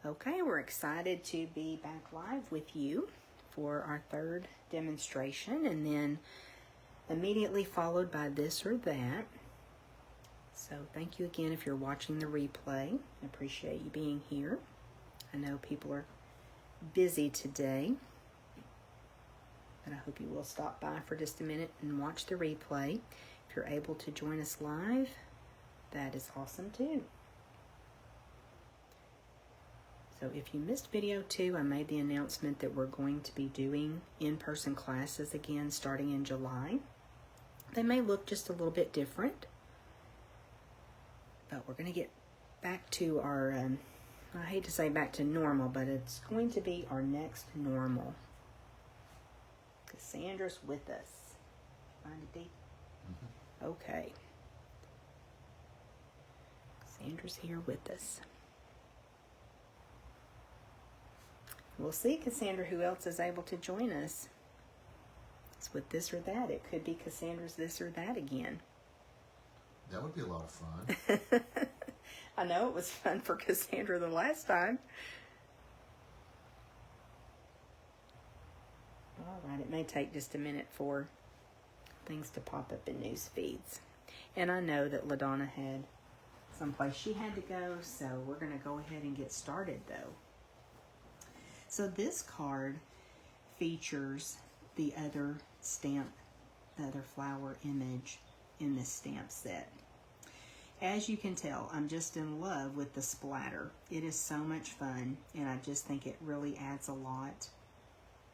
Okay, we're excited to be back live with you for our third demonstration, and then immediately followed by this or that. So thank you again if you're watching the replay. I appreciate you being here. I know people are busy today, but I hope you will stop by for just a minute and watch the replay. If you're able to join us live, that is awesome too. So if you missed video 2, I made the announcement that we're going to be doing in-person classes again starting in July. They may look just a little bit different, but we're going to get back to our, I hate to say back to normal, but it's going to be our next normal. Cassandra's with us. Find it, Dee? Okay. Cassandra's here with us. We'll see, Cassandra, who else is able to join us. It's with this or that. It could be Cassandra's this or that again. That would be a lot of fun. I know it was fun for Cassandra the last time. All right, it may take just a minute for things to pop up in news feeds. And I know that LaDonna had someplace she had to go, so we're going to go ahead and get started, though. So this card features the other stamp, the other flower image in this stamp set. As you can tell, I'm just in love with the splatter. It is so much fun, and I just think it really adds a lot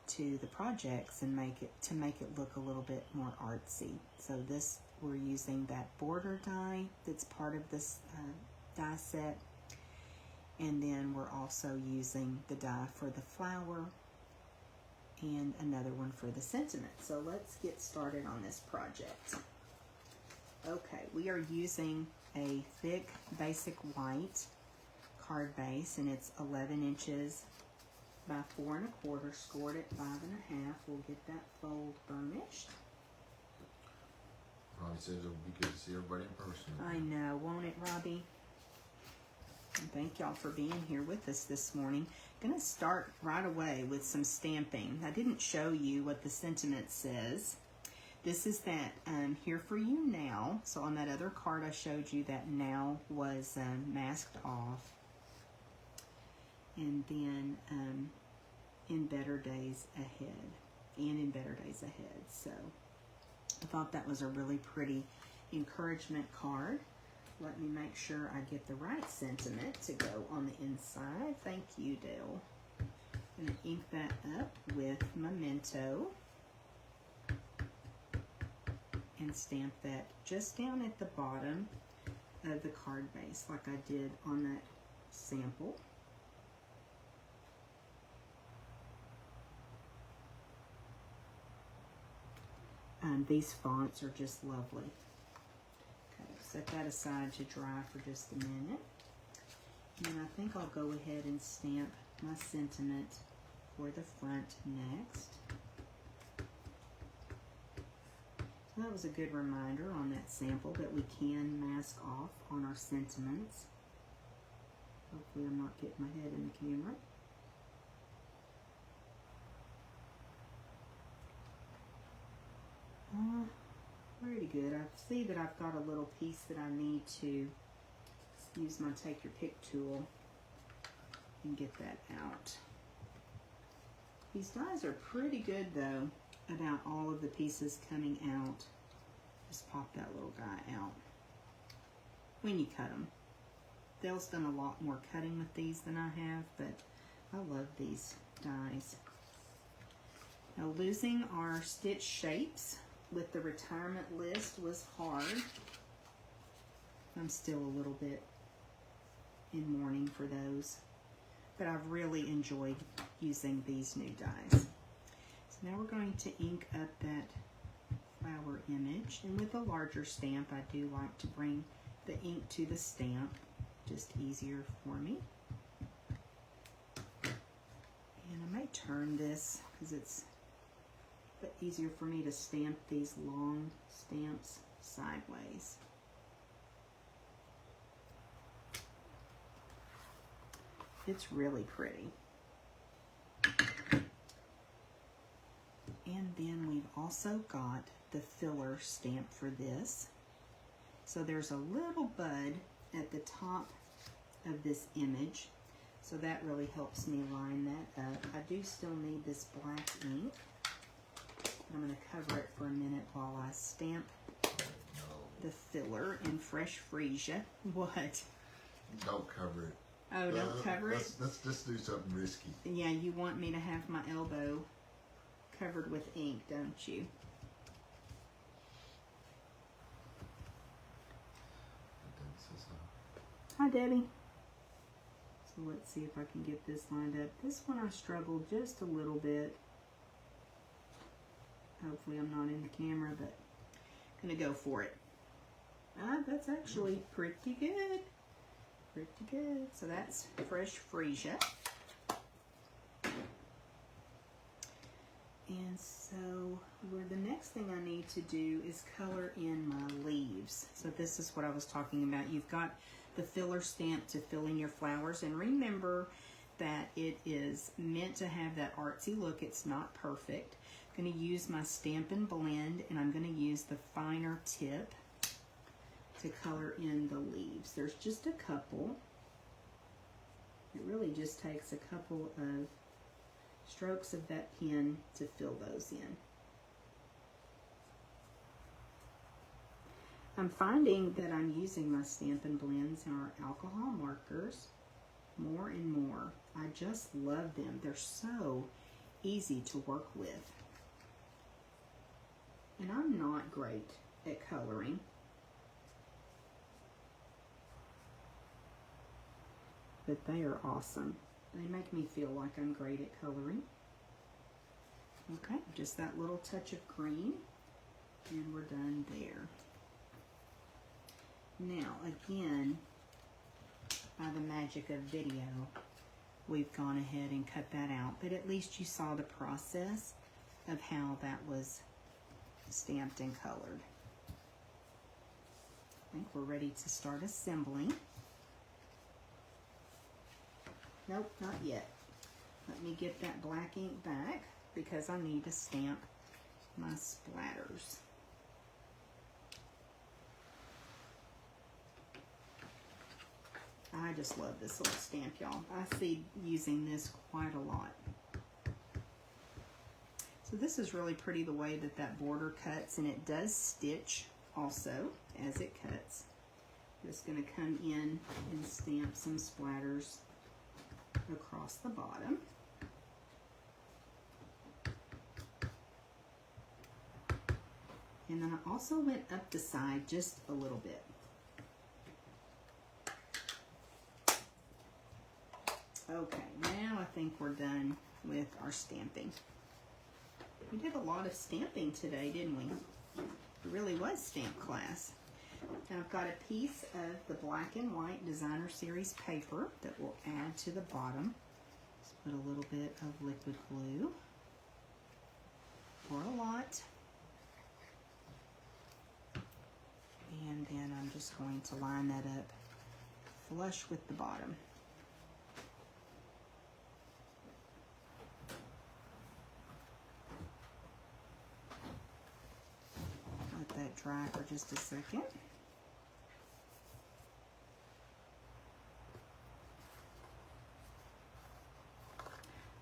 to the projects and make it look a little bit more artsy. So this, we're using that border die that's part of this die set. And then we're also using the die for the flower and another one for the sentiment. So let's get started on this project. Okay, we are using a thick basic white card base, and it's 11 inches by 4 1/4, scored at 5 1/2. We'll get that fold burnished. Robbie says it would be good to see everybody in person. I know, won't it, Robbie? And thank y'all for being here with us this morning. I'm going to start right away with some stamping. I didn't show you what the sentiment says. This is that Here For You Now. So on that other card I showed you, that now was masked off. And then In Better Days Ahead. And In Better Days Ahead. So I thought that was a really pretty encouragement card. Let me make sure I get the right sentiment to go on the inside. Thank you, Dale. I'm going to ink that up with Memento and stamp that just down at the bottom of the card base like I did on that sample. These fonts are just lovely. Set that aside to dry for just a minute. And then I think I'll go ahead and stamp my sentiment for the front next. So that was a good reminder on that sample that we can mask off on our sentiments. Hopefully I'm not getting my head in the camera. Pretty good. I see that I've got a little piece that I need to use my Take Your Pick tool and get that out. These dies are pretty good though about all of the pieces coming out. Just pop that little guy out when you cut them. Dale's done a lot more cutting with these than I have, but I love these dies. Now, losing our stitch shapes with the retirement list was hard. I'm still a little bit in mourning for those, but I've really enjoyed using these new dies. So now we're going to ink up that flower image, and with a larger stamp I do like to bring the ink to the stamp, just easier for me. And I may turn this because it's a bit easier for me to stamp these long stamps sideways. It's really pretty. And then we've also got the filler stamp for this. So there's a little bud at the top of this image. So that really helps me line that up. I do still need this black ink. I'm going to cover it for a minute while I stamp the filler in fresh freesia. What? Don't cover it. Oh, don't cover it? Let's just do something risky. Yeah, you want me to have my elbow covered with ink, don't you? Hi, Debbie. So let's see if I can get this lined up. This one I struggled just a little bit. Hopefully I'm not in the camera, but I'm gonna go for it. That's actually pretty good. Pretty good. So that's fresh freesia. And so the next thing I need to do is color in my leaves. So this is what I was talking about. You've got the filler stamp to fill in your flowers, and remember that it is meant to have that artsy look. It's not perfect. I'm going to use my Stampin' blend, and I'm going to use the finer tip to color in the leaves. There's just a couple. It really just takes a couple of strokes of that pen to fill those in. I'm finding that I'm using my Stampin' blends and our alcohol markers more and more. I just love them. They're so easy to work with. And I'm not great at coloring. But they are awesome. They make me feel like I'm great at coloring. Okay, just that little touch of green, and we're done there. Now, again, by the magic of video, we've gone ahead and cut that out, but at least you saw the process of how that was stamped and colored. I think we're ready to start assembling. Nope, not yet. Let me get that black ink back because I need to stamp my splatters. I just love this little stamp, y'all. I see using this quite a lot. So this is really pretty the way that that border cuts, and it does stitch also as it cuts. Just going to come in and stamp some splatters across the bottom. And then I also went up the side just a little bit. Okay, now I think we're done with our stamping. We did a lot of stamping today, didn't we? It really was stamp class. And I've got a piece of the black and white designer series paper that we'll add to the bottom. Let's put a little bit of liquid glue, or a lot. And then I'm just going to line that up flush with the bottom. Let that dry for just a second.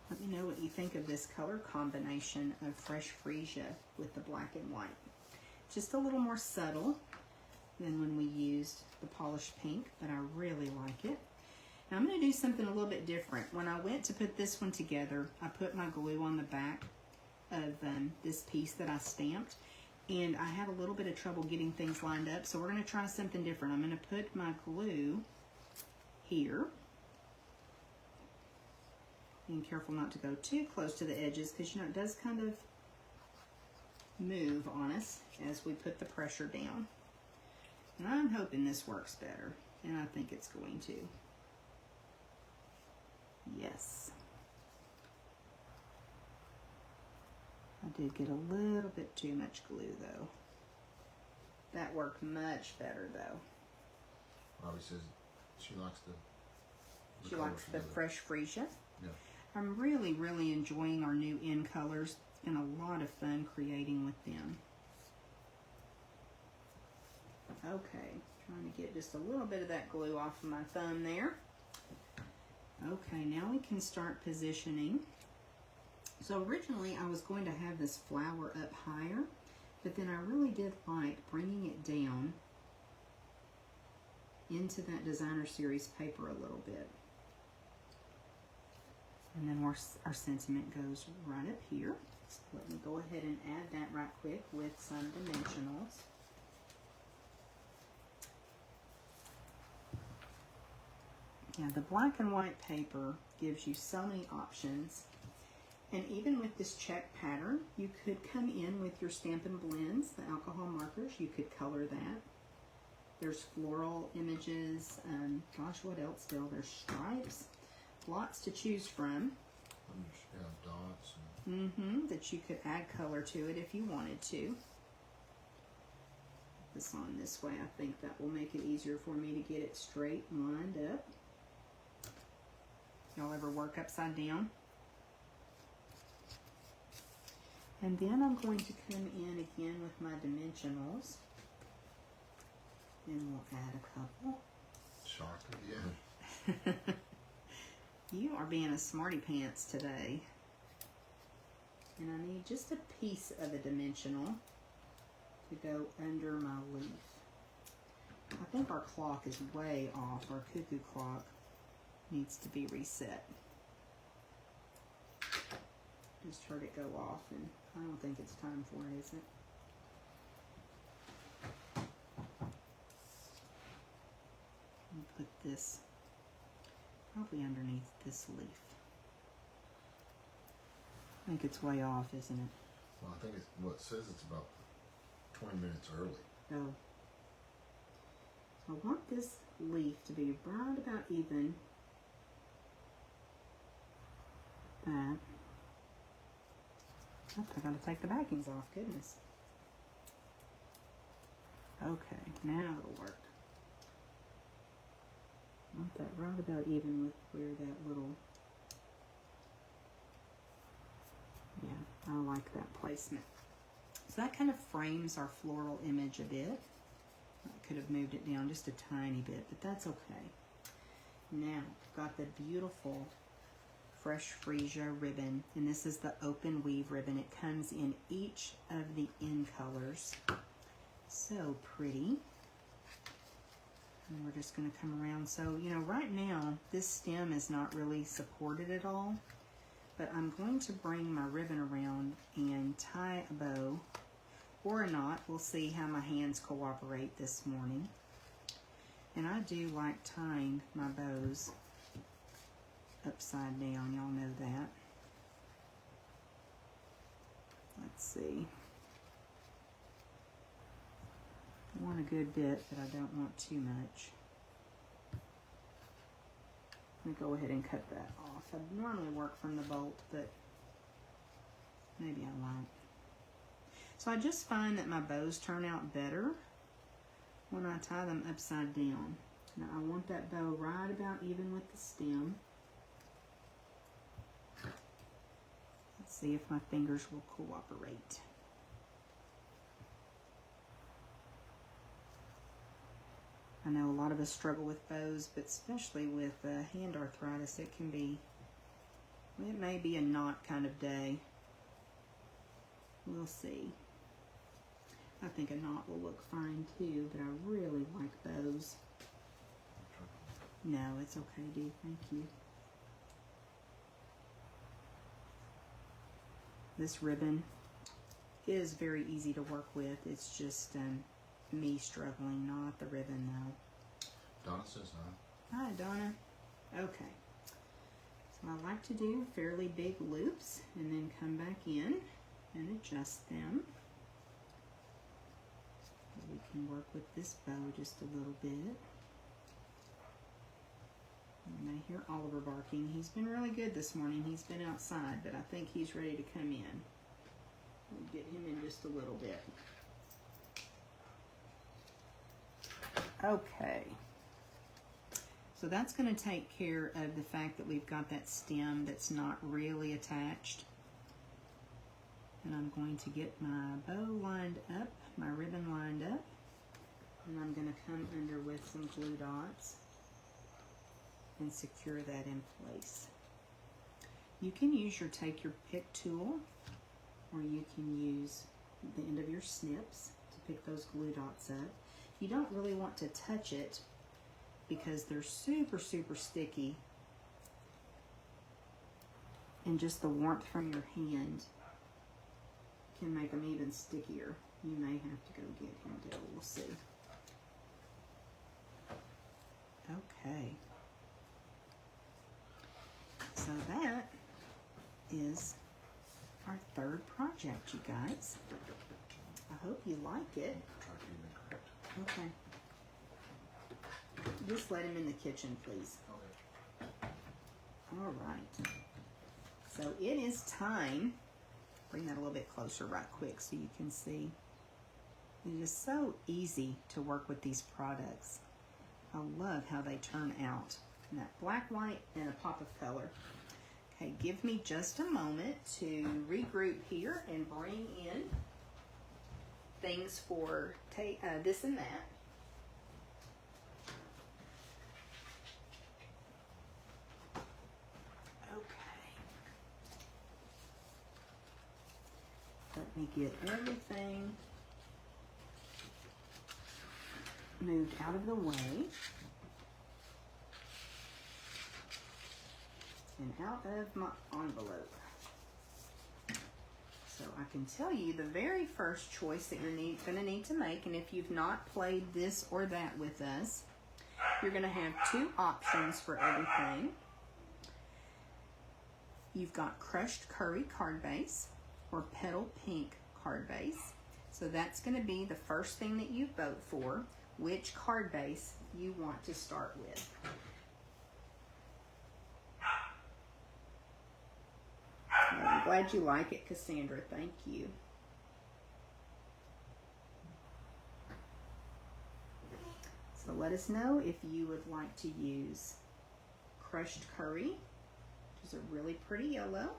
Let me know what you think of this color combination of fresh freesia with the black and white. Just a little more subtle than when we used the polished pink, but I really like it. Now I'm going to do something a little bit different. When I went to put this one together, I put my glue on the back of this piece that I stamped, and I had a little bit of trouble getting things lined up, so we're going to try something different. I'm going to put my glue here. Being careful not to go too close to the edges, because you know it does kind of move on us as we put the pressure down. And I'm hoping this works better, and I think it's going to. Yes. I did get a little bit too much glue though. That worked much better though. Robbie says she likes the She likes the fresh freesia. Yeah. I'm really, really enjoying our new in colors. It's been a lot of fun creating with them. Okay, trying to get just a little bit of that glue off of my thumb there. Okay, now we can start positioning. So originally I was going to have this flower up higher, but then I really did like bringing it down into that designer series paper a little bit. And then our sentiment goes right up here. So let me go ahead and add that right quick with some dimensionals. Yeah, the black and white paper gives you so many options. And even with this check pattern, you could come in with your Stampin' Blends, the alcohol markers. You could color that. There's floral images. Gosh, what else still? There's stripes. Lots to choose from. Yeah, dots. That you could add color to it if you wanted to. Put this on this way. I think that will make it easier for me to get it straight and lined up. Y'all ever work upside down? And then I'm going to come in again with my dimensionals. And we'll add a couple. Sharpie, yeah. You are being a smarty pants today. And I need just a piece of a dimensional to go under my leaf. I think our clock is way off. Our cuckoo clock needs to be reset. Just heard it go off, and I don't think it's time for it, is it? I'll put this probably underneath this leaf. I think it's way off, isn't it? Well, I think it's, well, it says it's about 20 minutes early. Oh. So I want this leaf to be right about even. That. Oh, I gotta take the backings off, goodness. Okay, now it'll work. I want that right about even with where that little, yeah, I like that placement. So that kind of frames our floral image a bit. I could have moved it down just a tiny bit, but that's okay. Now, I've got the beautiful fresh freesia ribbon, and this is the open weave ribbon. It comes in each of the in colors. So pretty. And we're just going to come around. So, you know, right now, this stem is not really supported at all, but I'm going to bring my ribbon around and tie a bow, or not. We'll see how my hands cooperate this morning. And I do like tying my bows upside down. Y'all know that. Let's see. I want a good bit, but I don't want too much. Let me go ahead and cut that off. I normally work from the bolt, but maybe I won't. So I just find that my bows turn out better when I tie them upside down. Now I want that bow right about even with the stem. Let's see if my fingers will cooperate. I know a lot of us struggle with bows, but especially with hand arthritis, it can be, it may be a knot kind of day. We'll see. I think a knot will look fine too, but I really like bows. No, it's okay, Dee. Thank you. This ribbon is very easy to work with. It's just me struggling, not the ribbon though. Donna says hi. Hi, Donna. Okay. So I like to do fairly big loops and then come back in and adjust them. We can work with this bow just a little bit. You may hear Oliver barking. He's been really good this morning. He's been outside, but I think he's ready to come in. We'll get him in just a little bit. Okay. So that's going to take care of the fact that we've got that stem that's not really attached. And I'm going to get my bow lined up, my ribbon lined up, and I'm going to come under with some glue dots and secure that in place. You can use your take your pick tool, or you can use the end of your snips to pick those glue dots up. You don't really want to touch it because they're super, super sticky, and just the warmth from your hand can make them even stickier. You may have to go get him, Dale. We'll see. Okay. So that is our third project, you guys. I hope you like it. Okay. Just let him in the kitchen, please. All right. So it is time. Bring that a little bit closer right quick so you can see. It is so easy to work with these products. I love how they turn out. And that black, white, and a pop of color. Okay, give me just a moment to regroup here and bring in things for this and that. Let me get everything moved out of the way and out of my envelope. So I can tell you the very first choice that you're going to need to make, and if you've not played this or that with us, you're going to have two options for everything. You've got crushed curry card base or petal pink card base. So that's going to be the first thing that you vote for, which card base you want to start with. Well, I'm glad you like it, Cassandra. Thank you. So let us know if you would like to use crushed curry, which is a really pretty yellow,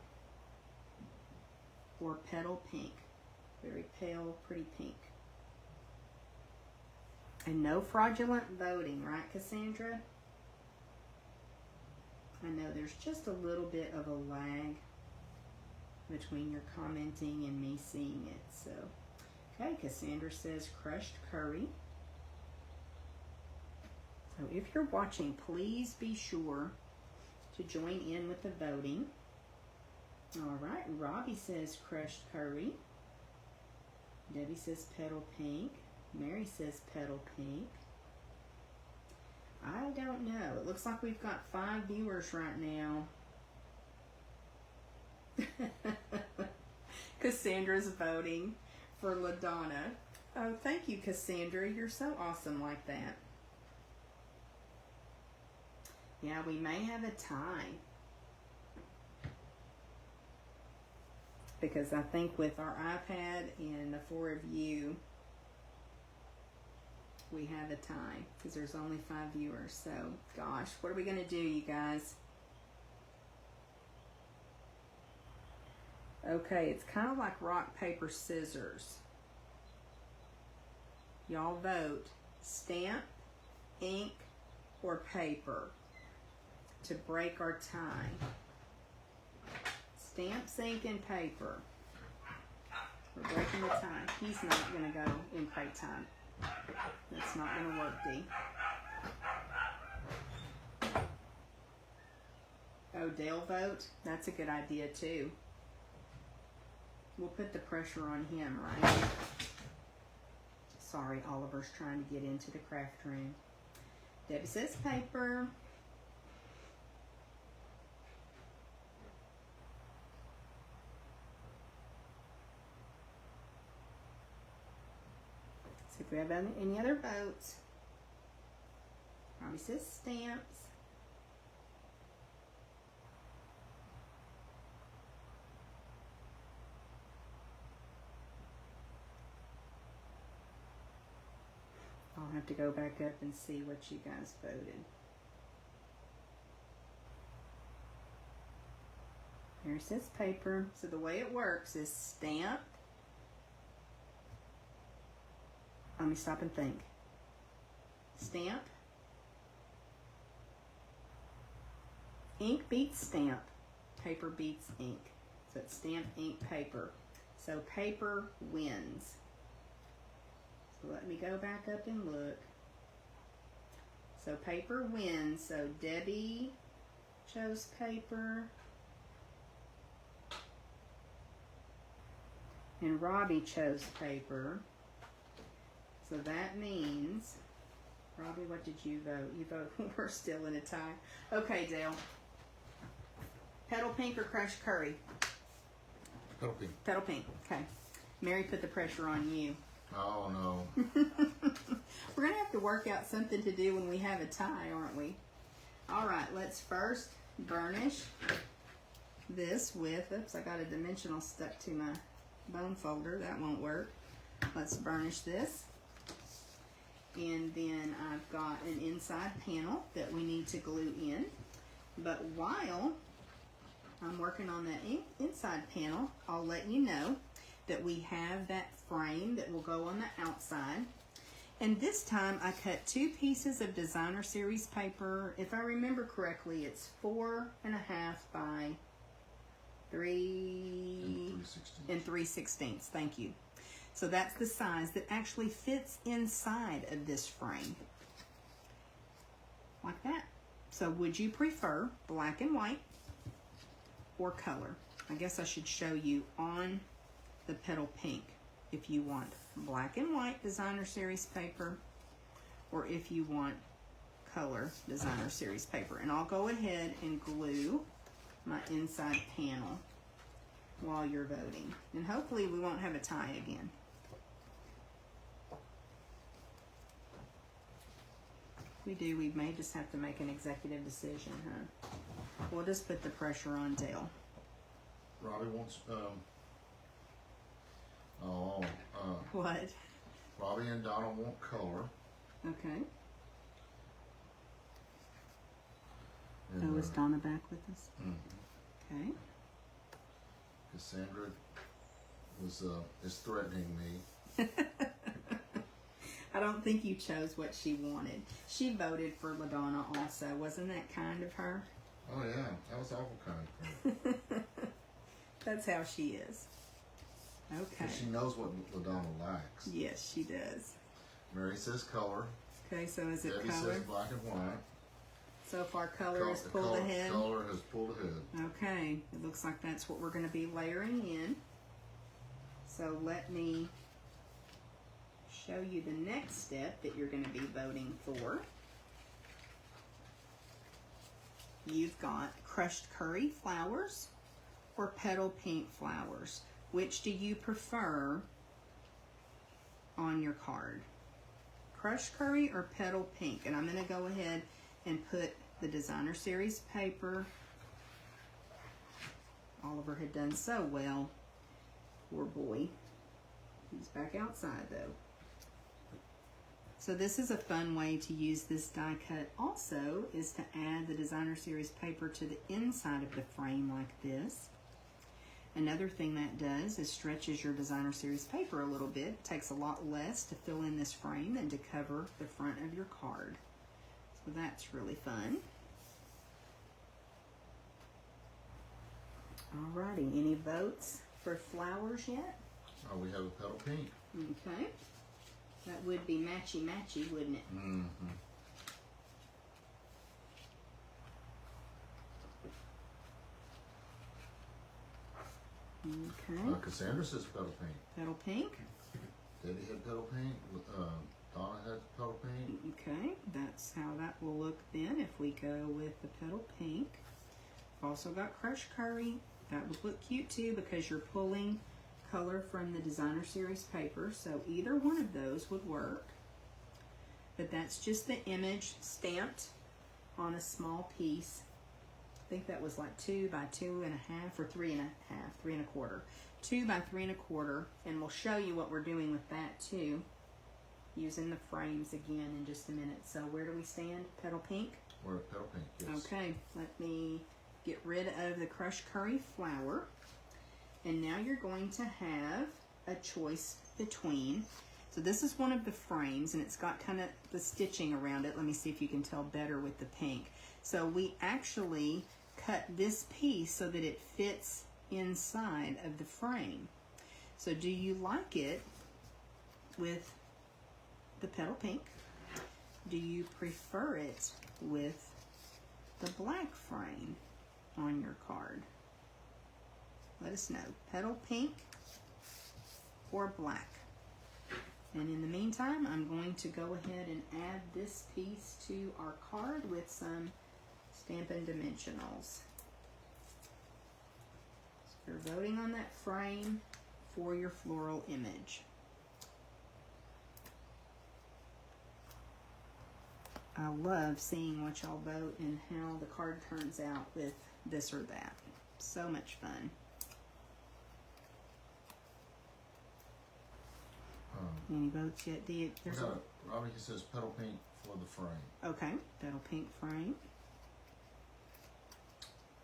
or petal pink, very pale, pretty pink. And no fraudulent voting, right, Cassandra? I know there's just a little bit of a lag between your commenting and me seeing it. So, okay, Cassandra says crushed curry. So if you're watching, please be sure to join in with the voting. All right, Robbie says crushed curry. Debbie says petal pink. Mary says petal pink. I don't know. It looks like we've got 5 viewers right now. Cassandra's voting for LaDonna. Oh, thank you, Cassandra. You're so awesome like that. Yeah, we may have a tie. Because I think with our iPad and the 4 of you, we have a tie. Because there's only 5 viewers. So, gosh, what are we going to do, you guys? Okay, it's kind of like rock, paper, scissors. Y'all vote stamp, ink, or paper to break our tie. Stamps, ink, and paper. We're breaking the tie. He's not going to go in crate time. That's not going to work, Dee. Oh, Dale vote? That's a good idea, too. We'll put the pressure on him, right? Sorry, Oliver's trying to get into the craft room. Debbie says paper. So if we have any other votes, Robbie says stamps. I'll have to go back up and see what you guys voted. Mary says paper. So the way it works is stamp. Let me stop and think. Stamp. Ink beats stamp. Paper beats ink. So it's stamp, ink, paper. So paper wins. So let me go back up and look. So paper wins. So Debbie chose paper. And Robbie chose paper. So that means, Robbie, what did you vote? You vote, we're still in a tie. Okay, Dale. Petal pink or crushed curry? Petal pink. Petal pink, okay. Mary put the pressure on you. Oh, no. We're going to have to work out something to do when we have a tie, aren't we? All right, let's first burnish this with, oops, I got a dimensional stuck to my bone folder. That won't work. Let's burnish this. And then I've got an inside panel that we need to glue in. But while I'm working on that inside panel, I'll let you know that we have that frame that will go on the outside. And this time I cut 2 pieces of designer series paper. If I remember correctly, it's 4.5 by 3 and 3/16. Thank you. So that's the size that actually fits inside of this frame. Like that. So would you prefer black and white or color? I guess I should show you on the petal pink if you want black and white designer series paper or if you want color designer series paper. And I'll go ahead and glue my inside panel while you're voting. And hopefully we won't have a tie again. If we do, we may just have to make an executive decision, huh? We'll just put the pressure on Dale. Robbie wants, What? Robbie and Donna want color. Okay. And, Oh, is Donna back with us? Okay. Cassandra is threatening me. I don't think you chose what she wanted. She voted for LaDonna also. Wasn't that kind of her? Oh yeah, that was awful kind of her. That's how she is. Okay. 'Cause she knows what LaDonna likes. Yes, she does. Mary says color. Okay, so is it Debbie color? says black and white. So far, color has pulled ahead. Color has pulled ahead. Okay, it looks like that's what we're going to be layering in. So let me show you the next step that you're going to be voting for. You've got crushed curry flowers or petal pink flowers. Which do you prefer on your card? Crushed curry or petal pink? And I'm going to go ahead and put the designer series paper. Oliver had done so well. Poor boy. He's back outside though. So this is a fun way to use this die cut also, is to add the designer series paper to the inside of the frame like this. Another thing that does is stretches your designer series paper a little bit. It takes a lot less to fill in this frame than to cover the front of your card. So that's really fun. Alrighty, any votes for flowers yet? Oh, we have a petal pink. Okay. That would be matchy-matchy, wouldn't it? Mm-hmm. Okay. Cassandra says petal pink. Petal pink. Debbie had petal pink. Donna had petal pink. Okay, that's how that will look then if we go with the petal pink. I've also got crushed curry. That would look cute too because you're pulling color from the designer series paper, so either one of those would work. But that's just the image stamped on a small piece. I think that was like 2 by 2.5 or 3.5, 3.25. 2 by 3.25, and we'll show you what we're doing with that too, using the frames again in just a minute. So where do we stand? Petal pink? We're at petal pink, yes. Okay, let me get rid of the crushed curry flour. And now you're going to have a choice between, so this is one of the frames and it's got kind of the stitching around it. Let me see if you can tell better with the pink. So we actually cut this piece so that it fits inside of the frame. So do you like it with the petal pink? Do you prefer it with the black frame on your card? Let us know. Petal pink or black. And in the meantime, I'm going to go ahead and add this piece to our card with some Stampin' Dimensionals. So you're voting on that frame for your floral image. I love seeing what y'all vote and how the card turns out with this or that. So much fun. Any votes yet? Robbie says petal pink for the frame. Okay, petal pink frame.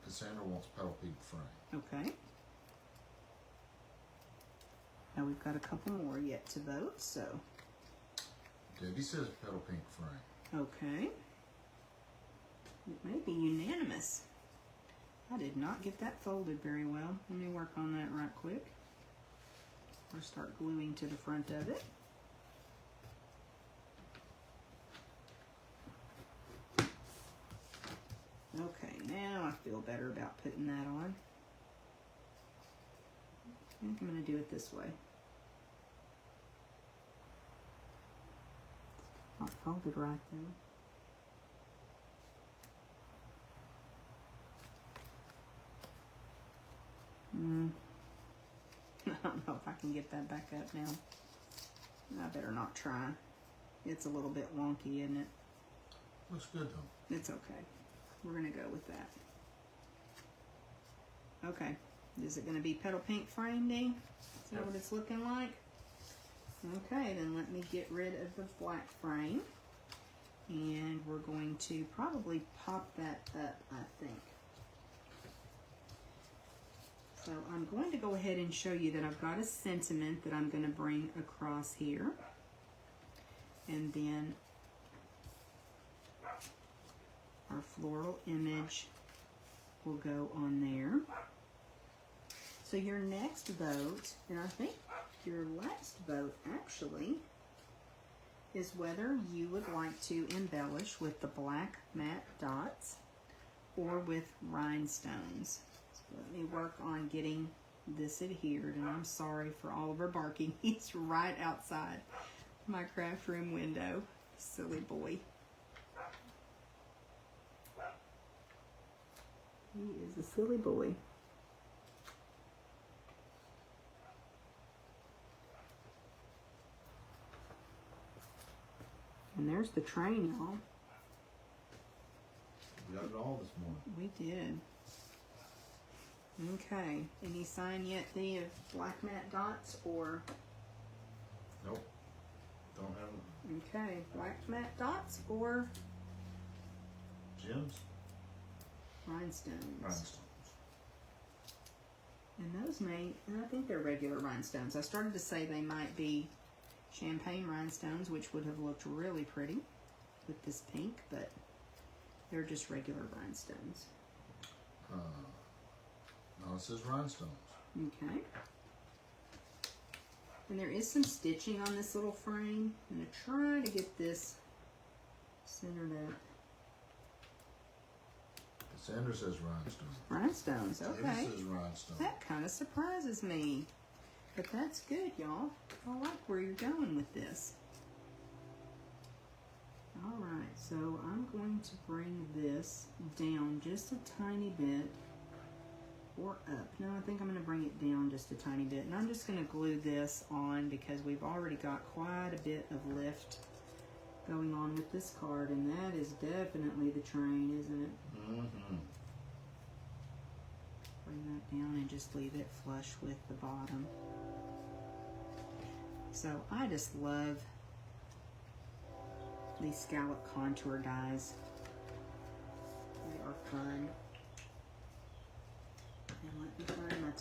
Cassandra wants petal pink frame. Okay. Now we've got a couple more yet to vote, so. Debbie says petal pink frame. Okay. It may be unanimous. I did not get that folded very well. Let me work on that right quick. Or start gluing to the front of it. Okay, now I feel better about putting that on. I think I'm going to do it this way. Not folded right though. I don't know if I can get that back up now. I better not try. It's a little bit wonky, isn't it? Looks good though. It's okay. We're gonna go with that. Okay. Is it gonna be petal pink frame, Dee? Is that what it's looking like? Okay, then let me get rid of the black frame. And we're going to probably pop that up, I think. So I'm going to go ahead and show you that I've got a sentiment that I'm going to bring across here. And then our floral image will go on there. So your next vote, and I think your last vote actually, is whether you would like to embellish with the black matte dots or with rhinestones. Let me work on getting this adhered, and I'm sorry for Oliver barking. He's right outside my craft room window. Silly boy. He is a silly boy. And there's the train, y'all. We got it all this morning. We did. Okay. Any sign yet, Dee, of black matte dots or? Nope. Don't have them. Okay. Black matte dots or Gems? rhinestones. Rhinestones. And those may, and I think they're regular rhinestones. I started to say they might be champagne rhinestones, which would have looked really pretty with this pink, but they're just regular rhinestones. No, it says rhinestones. Okay. And there is some stitching on this little frame. I'm going to try to get this centered up. Cassandra says rhinestones. Rhinestones, okay. Debbie says rhinestones. That kind of surprises me. But that's good, y'all. I like where you're going with this. Alright, so I'm going to bring this down just a tiny bit. Or up. No, I think I'm going to bring it down just a tiny bit. And I'm just going to glue this on because we've already got quite a bit of lift going on with this card. And that is definitely the train, isn't it? Mm-hmm. Bring that down and just leave it flush with the bottom. So I just love these scallop contour dies. They are fun.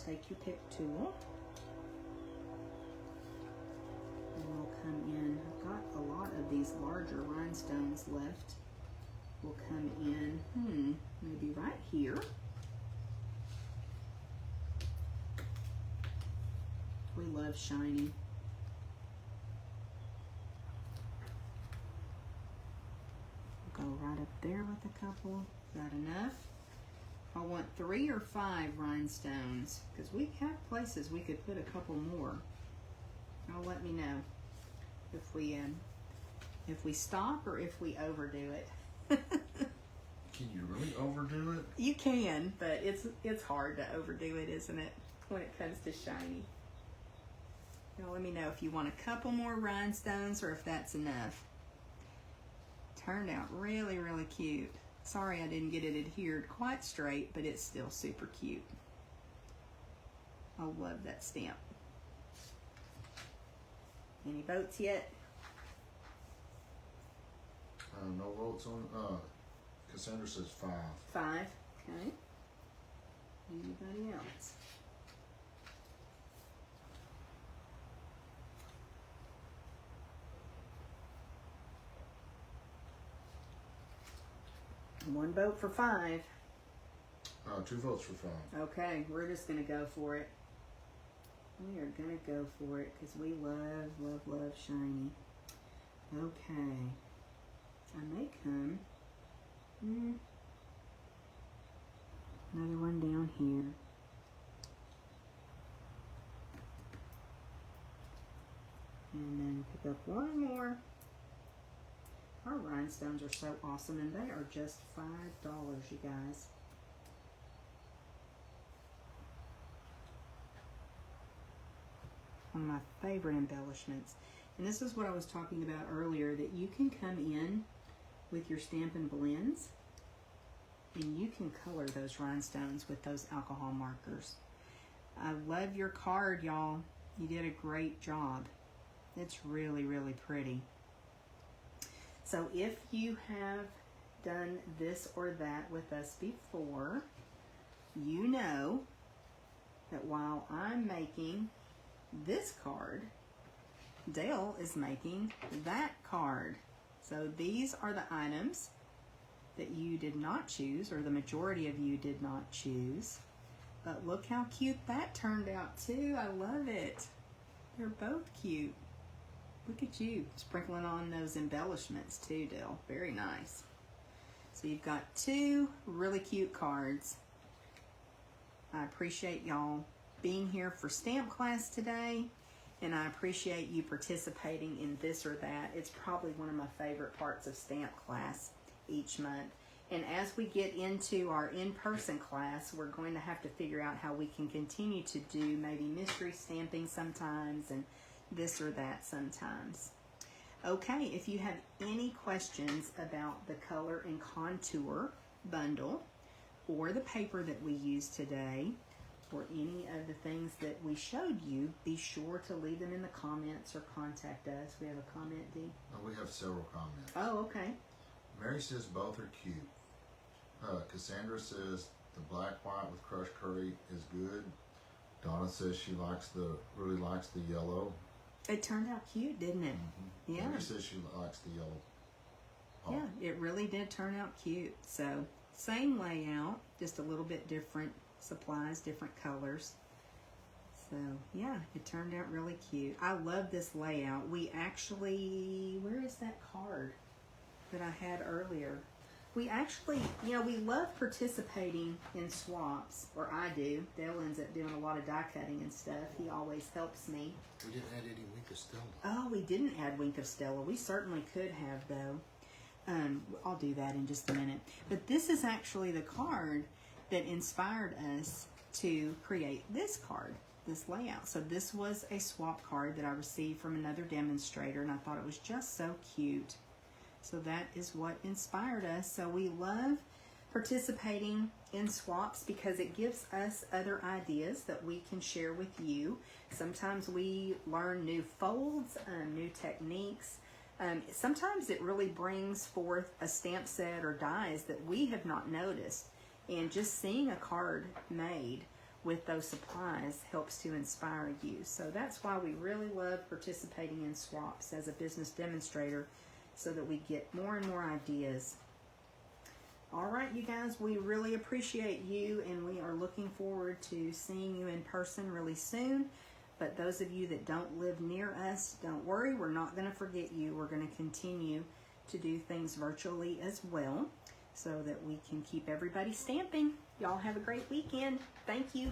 take your pick tool. And we'll come in. I've got a lot of these larger rhinestones left. We'll come in, maybe right here. We love shiny. Go right up there with a couple. Is that enough? I want 3 or 5 rhinestones because we have places we could put a couple more. Y'all let me know if we stop or if we overdo it. Can you really overdo it? You can, but it's hard to overdo it, isn't it? When it comes to shiny. Y'all let me know if you want a couple more rhinestones or if that's enough. Turned out really, really cute. Sorry I didn't get it adhered quite straight, but it's still super cute. I love that stamp. Any votes yet? No votes on, Cassandra says 5. 5, okay. Anybody else? One vote for 5. 2 votes for 5. Okay, we're just gonna go for it. We are gonna go for it because we love, love, love shiny. Okay. I may come. Another one down here. And then pick up one more. Our rhinestones are so awesome, and they are just $5, you guys. One of my favorite embellishments. And this is what I was talking about earlier, that you can come in with your Stampin' blends and you can color those rhinestones with those alcohol markers. I love your card, y'all. You did a great job. It's really, really pretty. So if you have done this or that with us before, you know that while I'm making this card, Dale is making that card. So these are the items that you did not choose, or the majority of you did not choose. But look how cute that turned out too. I love it. They're both cute. Look at you sprinkling on those embellishments too, Dale. Very nice. So you've got 2 really cute cards. I appreciate y'all being here for stamp class today, and I appreciate you participating in this or that. It's probably one of my favorite parts of stamp class each month. And as we get into our in-person class, we're going to have to figure out how we can continue to do maybe mystery stamping sometimes and this or that sometimes. Okay, if you have any questions about the color and contour bundle or the paper that we used today or any of the things that we showed you, be sure to leave them in the comments or contact us. We have a comment, Dee? We have several comments. Oh, okay. Mary says both are cute. Cassandra says the black white with crushed curry is good. Donna says she really likes the yellow. It turned out cute, didn't it? Mm-hmm. Yeah. Mary says she likes the yellow. Oh. Yeah, it really did turn out cute. So same layout, just a little bit different supplies, different colors. So yeah, it turned out really cute. I love this layout. We actually, where is that card that I had earlier? We actually, you know, we love participating in swaps, or I do. Dale ends up doing a lot of die cutting and stuff. He always helps me. We didn't add any Wink of Stella. Oh, we didn't add Wink of Stella. We certainly could have, though. I'll do that in just a minute. But this is actually the card that inspired us to create this card, this layout. So this was a swap card that I received from another demonstrator, and I thought it was just so cute. So that is what inspired us. So we love participating in swaps because it gives us other ideas that we can share with you. Sometimes we learn new folds, new techniques. Sometimes it really brings forth a stamp set or dies that we have not noticed. And just seeing a card made with those supplies helps to inspire you. So that's why we really love participating in swaps as a business demonstrator, so that we get more and more ideas. All right, you guys, we really appreciate you, and we are looking forward to seeing you in person really soon. But those of you that don't live near us, don't worry, we're not going to forget you. We're going to continue to do things virtually as well, so that we can keep everybody stamping. Y'all have a great weekend. Thank you.